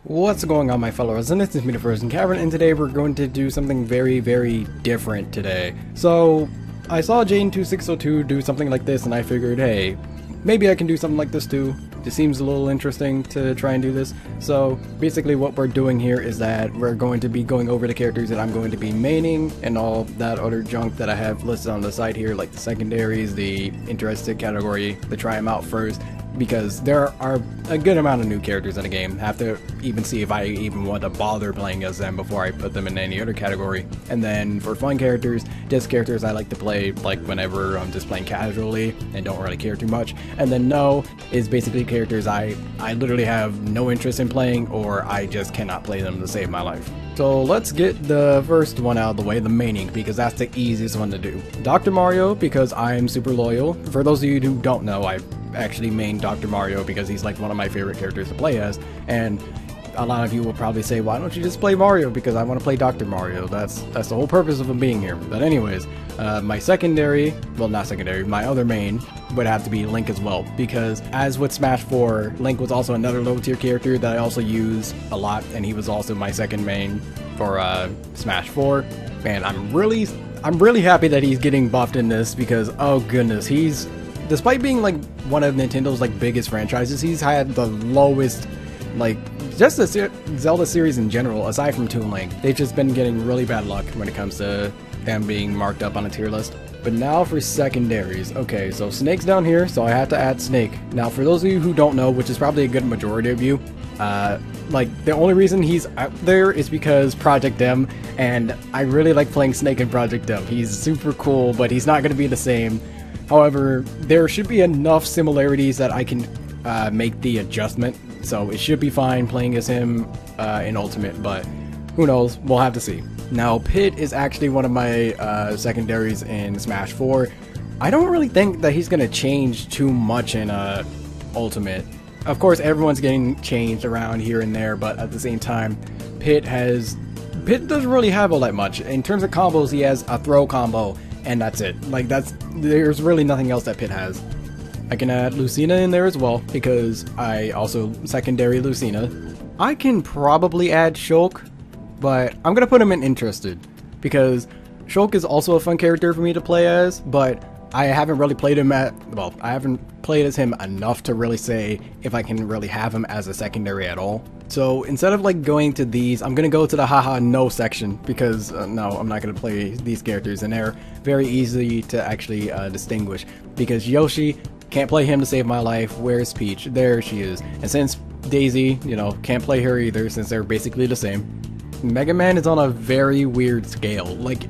What's going on, my fellow residents? It's me, TheFrozenCavern, and today we're going to do something very, very different today. So, I saw Jane2602 do something like this, and I figured, hey, maybe I can do something like this too. It seems a little interesting to try and do this. So, basically what we're doing here is that we're going to be going over the characters that I'm going to be maining, and all that other junk that I have listed on the side here, like the secondaries, the interested category, to try them out first. Because there are a good amount of new characters in the game. I have to even see if I even want to bother playing as them before I put them in any other category. And then for fun characters, just characters I like to play like whenever I'm just playing casually and don't really care too much. And then no is basically characters I literally have no interest in playing, or I just cannot play them to save my life. So let's get the first one out of the way, the maining, because that's the easiest one to do. Dr. Mario, because I'm super loyal. For those of you who don't know, I actually main Dr. Mario because he's like one of my favorite characters to play as, and a lot of you will probably say, why don't you just play Mario? Because I want to play Dr. Mario. That's the whole purpose of him being here. But anyways, my secondary, well, not secondary, my other main would have to be Link as well, because as with Smash 4, Link was also another low tier character that I also use a lot, and he was also my second main for Smash 4. Man, I'm really happy that he's getting buffed in this, because oh goodness, despite being like one of Nintendo's like biggest franchises, he's had the lowest, like, just the Zelda series in general, aside from Toon Link. They've just been getting really bad luck when it comes to them being marked up on a tier list. But now for secondaries. Okay, so Snake's down here, so I have to add Snake. Now for those of you who don't know, which is probably a good majority of you, like, the only reason he's out there is because Project M, and I really like playing Snake in Project M. He's super cool, but he's not going to be the same. However, there should be enough similarities that I can make the adjustment, so it should be fine playing as him in Ultimate, but who knows, we'll have to see. Now, Pit is actually one of my secondaries in Smash 4. I don't really think that he's going to change too much in Ultimate. Of course, everyone's getting changed around here and there, but at the same time, Pit doesn't really have all that much. In terms of combos, he has a throw combo, and that's it. Like, there's really nothing else that Pit has. I can add Lucina in there as well, because I also secondary Lucina. I can probably add Shulk, but I'm gonna put him in interested, because Shulk is also a fun character for me to play as, but I haven't really played him I haven't played as him enough to really say if I can really have him as a secondary at all. So instead of like going to these, I'm gonna go to the haha no section, because no, I'm not gonna play these characters, and they're very easy to actually distinguish, because Yoshi, can't play him to save my life. Where's Peach? There she is. And since Daisy, you know, can't play her either, since they're basically the same. Mega Man is on a very weird scale. Like,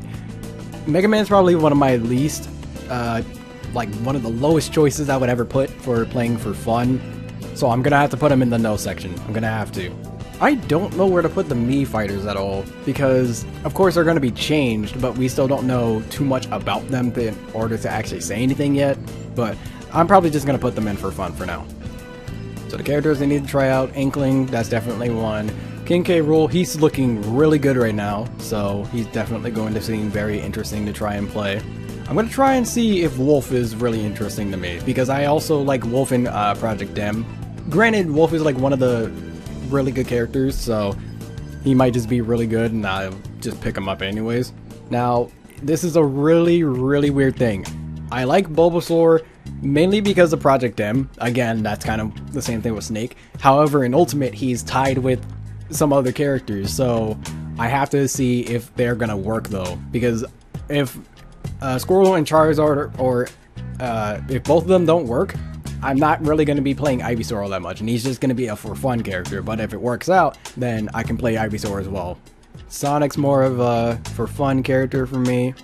Mega Man's probably one of my least, like one of the lowest choices I would ever put for playing for fun. So I'm gonna have to put him in the no section. I'm gonna have to. I don't know where to put the Mii fighters at all, because of course they're gonna be changed, but we still don't know too much about them in order to actually say anything yet. But I'm probably just gonna put them in for fun for now. So the characters I need to try out: Inkling, that's definitely one. King K. Rool, he's looking really good right now, so he's definitely going to seem very interesting to try and play. I'm going to try and see if Wolf is really interesting to me, because I also like Wolf in Project M. Granted, Wolf is like one of the really good characters, so he might just be really good and I'll just pick him up anyways. Now, this is a really, really weird thing. I like Bulbasaur mainly because of Project M. Again, that's kind of the same thing with Snake. However, in Ultimate, he's tied with some other characters, so I have to see if they're gonna work though, because if Squirtle and Charizard, or if both of them don't work, I'm not really going to be playing Ivysaur all that much, and he's just going to be a for fun character. But if it works out, then I can play Ivysaur as well. Sonic's more of a for fun character for me.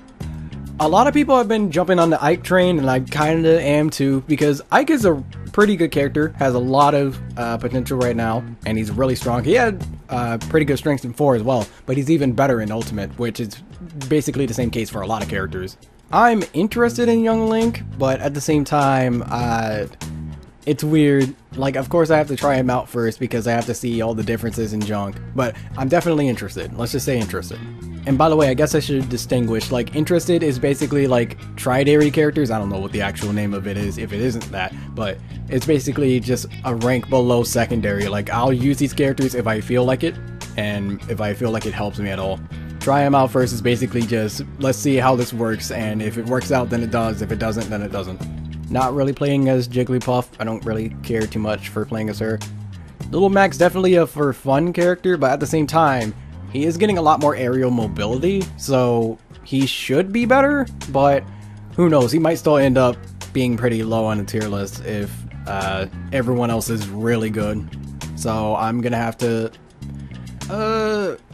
A lot of people have been jumping on the Ike train, and I kind of am too, because Ike is a pretty good character, has a lot of potential right now, and he's really strong. He had pretty good strength in 4 as well, but he's even better in Ultimate, which is basically the same case for a lot of characters. I'm interested in Young Link, but at the same time, It's weird. Like, of course I have to try him out first because I have to see all the differences in junk, but I'm definitely interested. Let's just say interested. And by the way, I guess I should distinguish, like, interested is basically like tridary characters. I don't know what the actual name of it is if it isn't that, but it's basically just a rank below secondary. Like, I'll use these characters if I feel like it, and if I feel like it helps me at all. Try them out first is basically just, let's see how this works, and if it works out, then it does. If it doesn't, then it doesn't. Not really playing as Jigglypuff. I don't really care too much for playing as her. Little Mac's definitely a for fun character, but at the same time, he is getting a lot more aerial mobility, so he should be better, but who knows, he might still end up being pretty low on the tier list if everyone else is really good. So I'm gonna have to,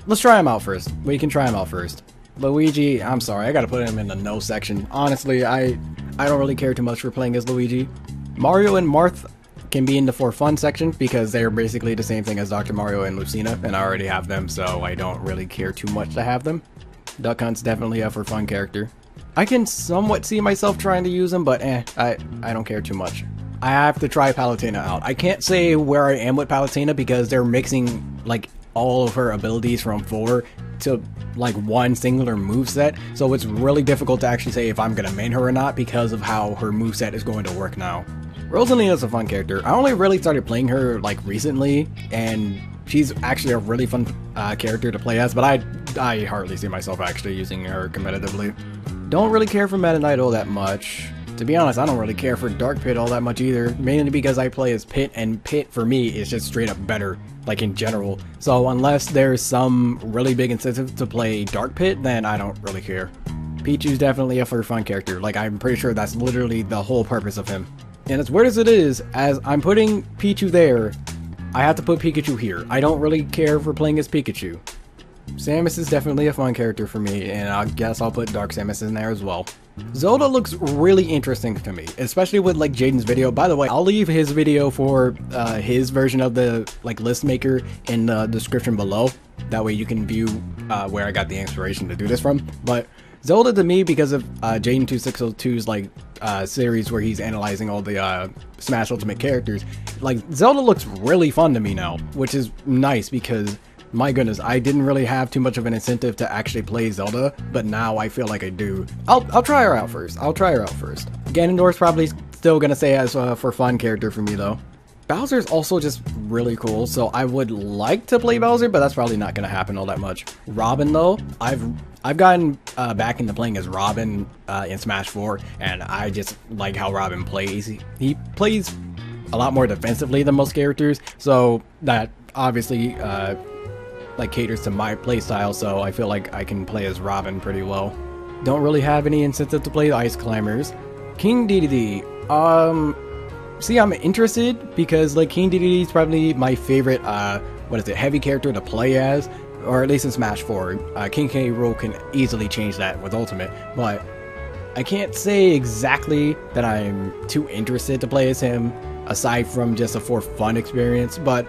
let's try him out first. We can try him out first. Luigi, I'm sorry, I gotta put him in the no section. Honestly, I don't really care too much for playing as Luigi. Mario and Marth can be in the for fun section because they're basically the same thing as Dr. Mario and Lucina, and I already have them, so I don't really care too much to have them. Duck Hunt's definitely a for fun character. I can somewhat see myself trying to use him, but I don't care too much. I have to try Palutena out. I can't say where I am with Palutena because they're mixing like all of her abilities from 4 to like one singular moveset, so it's really difficult to actually say if I'm gonna main her or not because of how her moveset is going to work now. Rosalina's a fun character. I only really started playing her like recently, and she's actually a really fun character to play as, but I hardly see myself actually using her competitively. Don't really care for Meta Knight all that much. To be honest, I don't really care for Dark Pit all that much either, mainly because I play as Pit, and Pit for me is just straight up better, like in general. So unless there's some really big incentive to play Dark Pit, then I don't really care. Pichu's definitely a for fun character, like I'm pretty sure that's literally the whole purpose of him. And as weird as it is, as I'm putting Pichu there, I have to put Pikachu here. I don't really care for playing as Pikachu. Samus is definitely a fun character for me, and I guess I'll put Dark Samus in there as well. Zelda looks really interesting to me, especially with like Jaden's video. By the way, I'll leave his video for his version of the like list maker in the description below. That way you can view where I got the inspiration to do this from. But Zelda to me, because of Jaden2602's like series where he's analyzing all the Smash Ultimate characters, like Zelda looks really fun to me now, which is nice because my goodness, I didn't really have too much of an incentive to actually play Zelda, but now I feel like I do. I'll try her out first. Ganondorf's probably still gonna say as a for fun character for me though. Bowser's also just really cool, so I would like to play Bowser, but that's probably not gonna happen all that much. Robin though, I've gotten back into playing as Robin in Smash 4, and I just like how Robin plays. He plays a lot more defensively than most characters, so that obviously like caters to my playstyle, so I feel like I can play as Robin pretty well. Don't really have any incentive to play Ice Climbers. King Dedede, see, I'm interested because like King Dedede is probably my favorite heavy character to play as, or at least in Smash 4. King K. Rool can easily change that with Ultimate, but I can't say exactly that I'm too interested to play as him aside from just a for fun experience, but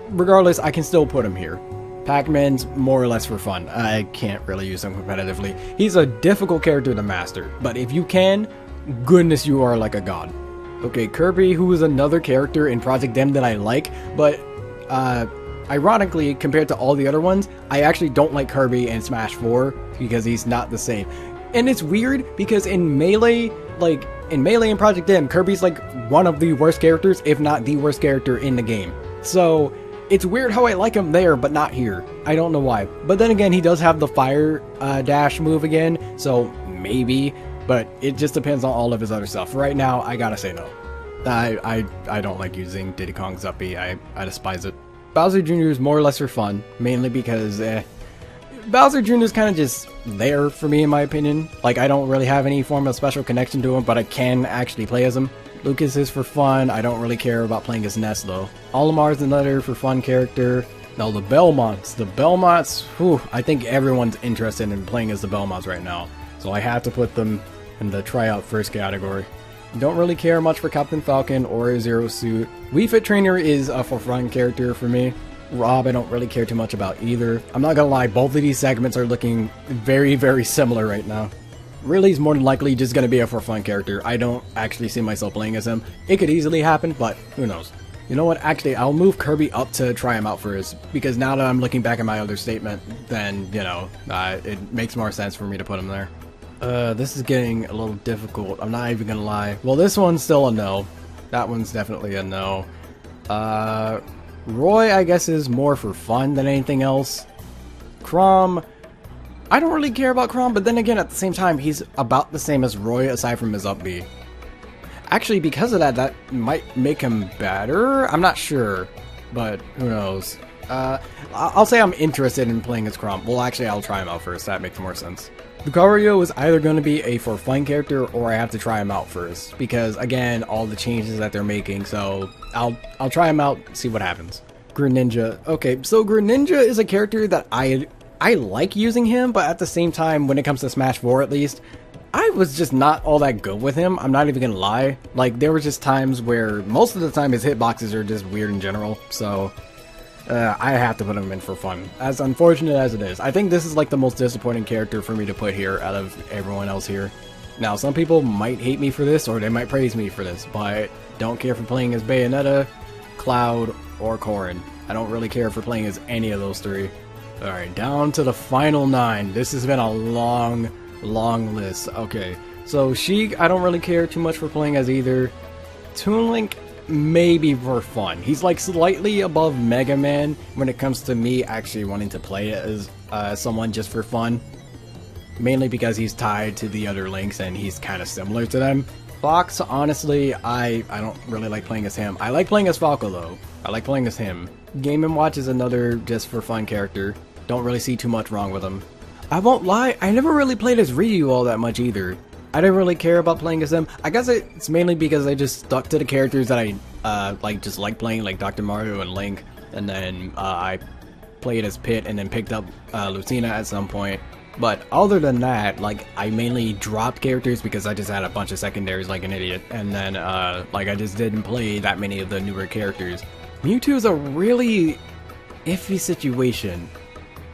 regardless, I can still put him here. Pac-Man's more or less for fun. I can't really use him competitively. He's a difficult character to master, but if you can, goodness, you are like a god. Okay, Kirby, who is another character in Project M that I like, but ironically, compared to all the other ones, I actually don't like Kirby in Smash 4 because he's not the same. And it's weird because in Melee, in Project M, Kirby's like one of the worst characters, if not the worst character in the game. So it's weird how I like him there, but not here. I don't know why. But then again, he does have the fire dash move again, so maybe. But it just depends on all of his other stuff. Right now, I gotta say no. I don't like using Diddy Kong Zuppy. I despise it. Bowser Jr. is more or less for fun, mainly because Bowser Jr. is kind of just there for me, in my opinion. Like, I don't really have any form of special connection to him, but I can actually play as him. Lucas is for fun. I don't really care about playing as Ness though. Olimar is another for fun character. Now the Belmonts, whew, I think everyone's interested in playing as the Belmonts right now. So I have to put them in the tryout first category. Don't really care much for Captain Falcon or Zero Suit. Wii Fit Trainer is a for fun character for me. Rob, I don't really care too much about either. I'm not gonna lie, both of these segments are looking very, very similar right now. Really, he's more than likely just gonna be a for fun character. I don't actually see myself playing as him. It could easily happen, but who knows. You know what, actually, I'll move Kirby up to try him out first, because now that I'm looking back at my other statement, then, you know, it makes more sense for me to put him there. This is getting a little difficult, I'm not even gonna lie. Well, this one's still a no. That one's definitely a no. Roy, I guess, is more for fun than anything else. Chrom, I don't really care about Chrom, but then again, at the same time, he's about the same as Roy, aside from his up B. Actually, because of that, that might make him better? I'm not sure, but who knows. I'll say I'm interested in playing as Chrom. Well, actually, I'll try him out first. That makes more sense. Lucario is either going to be a for fun character, or I have to try him out first, because again, all the changes that they're making. So I'll try him out, see what happens. Greninja. Okay, so Greninja is a character that I like using him, but at the same time, when it comes to Smash 4 at least, I was just not all that good with him. I'm not even gonna lie. Like, there were just times where most of the time his hitboxes are just weird in general, so I have to put him in for fun. As unfortunate as it is. I think this is like the most disappointing character for me to put here out of everyone else here. Now, some people might hate me for this, or they might praise me for this, but don't care for playing as Bayonetta, Cloud, or Corrin. I don't really care for playing as any of those three. Alright, down to the final 9. This has been a long list. Okay, so Sheik, I don't really care too much for playing as either. Toon Link, maybe for fun. He's like slightly above Mega Man when it comes to me actually wanting to play it as someone just for fun. Mainly because he's tied to the other Links and he's kind of similar to them. Fox, honestly, I don't really like playing as him. I like playing as Falco though. I like playing as him. Game & Watch is another just for fun character. Don't really see too much wrong with him. I won't lie, I never really played as Ryu all that much either. I didn't really care about playing as him. I guess it's mainly because I just stuck to the characters that I just like playing, like Dr. Mario and Link. And then I played as Pit and then picked up Lucina at some point. But other than that, like, I mainly dropped characters because I just had a bunch of secondaries like an idiot. And then like, I just didn't play that many of the newer characters. Mewtwo is a really iffy situation.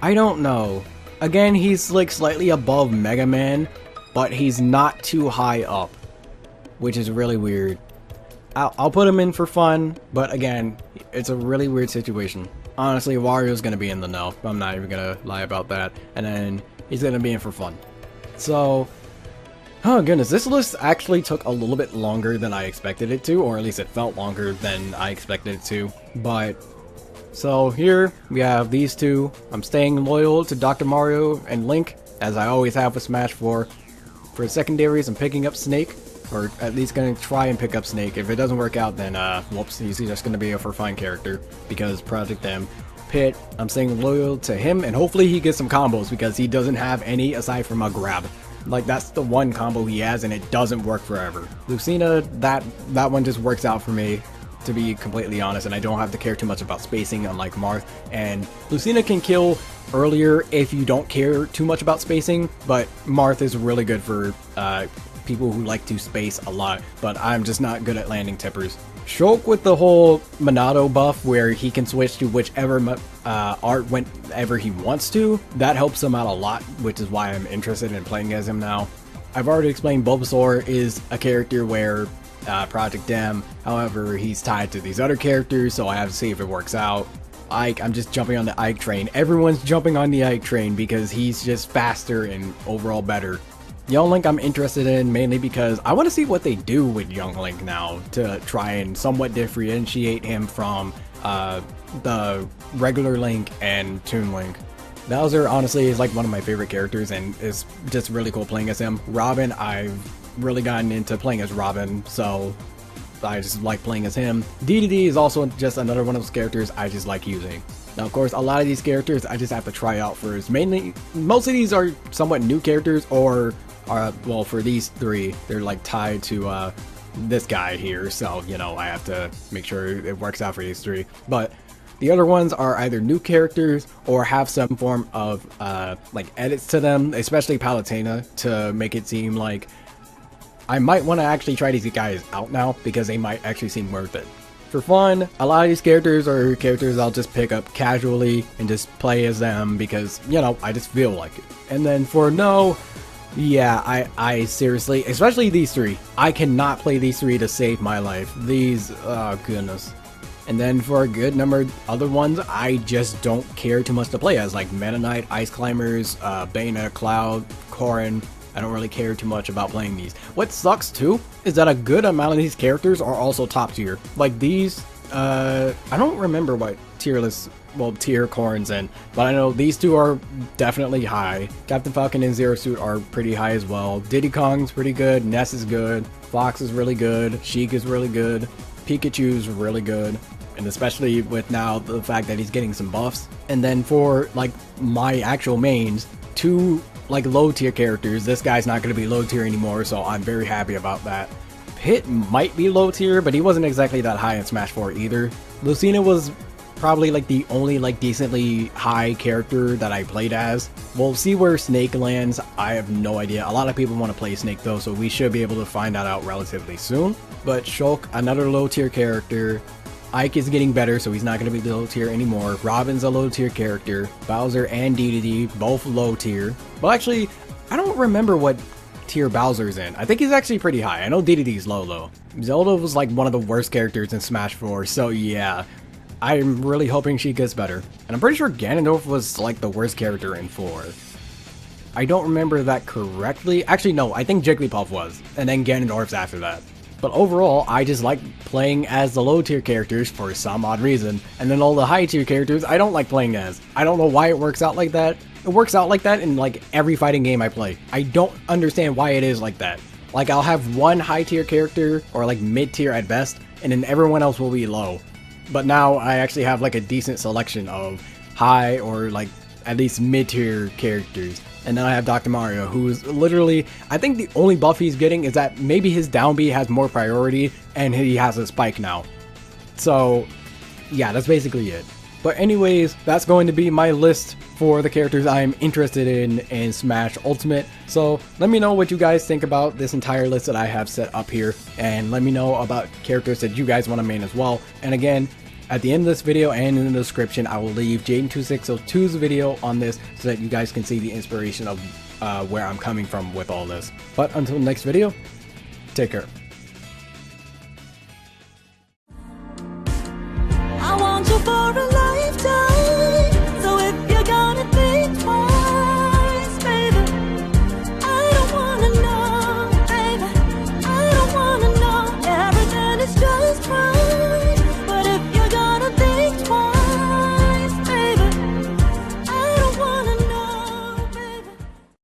I don't know. Again, he's like slightly above Mega Man, but he's not too high up, which is really weird. I'll put him in for fun, but again, it's a really weird situation. Honestly, Wario's gonna be in the no. I'm not even gonna lie about that. And then he's gonna be in for fun. So, oh goodness, this list actually took a little bit longer than I expected it to, or at least it felt longer than I expected it to. But so here we have these two. I'm staying loyal to Dr. Mario and Link, as I always have with Smash 4. For secondaries, I'm picking up Snake, or at least gonna try and pick up Snake. If it doesn't work out, then whoops, he's just gonna be a for fun character, because Project M. Pit, I'm staying loyal to him, and hopefully he gets some combos, because he doesn't have any aside from a grab. Like, that's the one combo he has, and it doesn't work forever. Lucina, that one just works out for me, to be completely honest, and I don't have to care too much about spacing, unlike Marth. And Lucina can kill earlier if you don't care too much about spacing, but Marth is really good for people who like to space a lot, but I'm just not good at landing tippers. Shulk with the whole Monado buff where he can switch to whichever art whenever he wants to, that helps him out a lot, which is why I'm interested in playing as him now. I've already explained Bulbasaur is a character where Project M, however, he's tied to these other characters, so I have to see if it works out. Ike, I'm just jumping on the Ike train. Everyone's jumping on the Ike train because he's just faster and overall better. Young Link I'm interested in mainly because I want to see what they do with Young Link now to try and somewhat differentiate him from the regular Link and Toon Link. Bowser honestly is like one of my favorite characters and is just really cool playing as him. Robin, I've really gotten into playing as Robin, so I just like playing as him. DDD is also just another one of those characters I just like using. Now, of course, a lot of these characters I just have to try out first. Mainly, most of these are somewhat new characters, or well, for these three, they're like tied to this guy here, so, you know, I have to make sure it works out for these three. But the other ones are either new characters or have some form of like edits to them, especially Palutena, to make it seem like I might want to actually try these guys out now because they might actually seem worth it. For fun, a lot of these characters are characters I'll just pick up casually and just play as them because, you know, I just feel like it. And then for no, Yeah, I seriously, especially these three. I cannot play these three to save my life. These, oh goodness. And then for a good number of other ones, I just don't care too much to play as, like Meta Knight, Ice Climbers, Bayonetta, Cloud, Corrin. I don't really care too much about playing these. What sucks too is that a good amount of these characters are also top tier. Like these, I don't remember what tier Corrin's in, but I know these two are definitely high. Captain Falcon and Zero Suit are pretty high as well. Diddy Kong's pretty good, Ness is good, Fox is really good, Sheik is really good, Pikachu's really good. And especially with now the fact that he's getting some buffs. And then for like my actual mains, two like low tier characters, this guy's not going to be low tier anymore, so I'm very happy about that. Pit might be low tier, but he wasn't exactly that high in Smash 4 either. Lucina was probably like the only like decently high character that I played as. We'll see where Snake lands. I have no idea. A lot of people want to play Snake though, so we should be able to find that out relatively soon. But Shulk, another low tier character. Ike is getting better, so he's not going to be low tier anymore. Robin's a low tier character. Bowser and DDD, both low tier. Well, actually, I don't remember what tier Bowser's in. I think he's actually pretty high. I know DDD's low. Zelda was like one of the worst characters in Smash 4, so yeah. I'm really hoping she gets better. And I'm pretty sure Ganondorf was like the worst character in 4. I don't remember that correctly. Actually, no, I think Jigglypuff was. And then Ganondorf's after that. But overall, I just like playing as the low tier characters for some odd reason. And then all the high tier characters I don't like playing as. I don't know why it works out like that. It works out like that in like every fighting game I play. I don't understand why it is like that. Like I'll have one high tier character or like mid tier at best, and then everyone else will be low. But now I actually have like a decent selection of high or like at least mid tier characters. And then I have Dr. Mario, who's literally, I think the only buff he's getting is that maybe his down B has more priority and he has a spike now. So yeah, that's basically it. But anyways, that's going to be my list for the characters I'm interested in Smash Ultimate. So let me know what you guys think about this entire list that I have set up here, and let me know about characters that you guys want to main as well. And again, at the end of this video and in the description, I will leave Jaden2602's video on this so that you guys can see the inspiration of where I'm coming from with all this. But until the next video, take care. I want you for a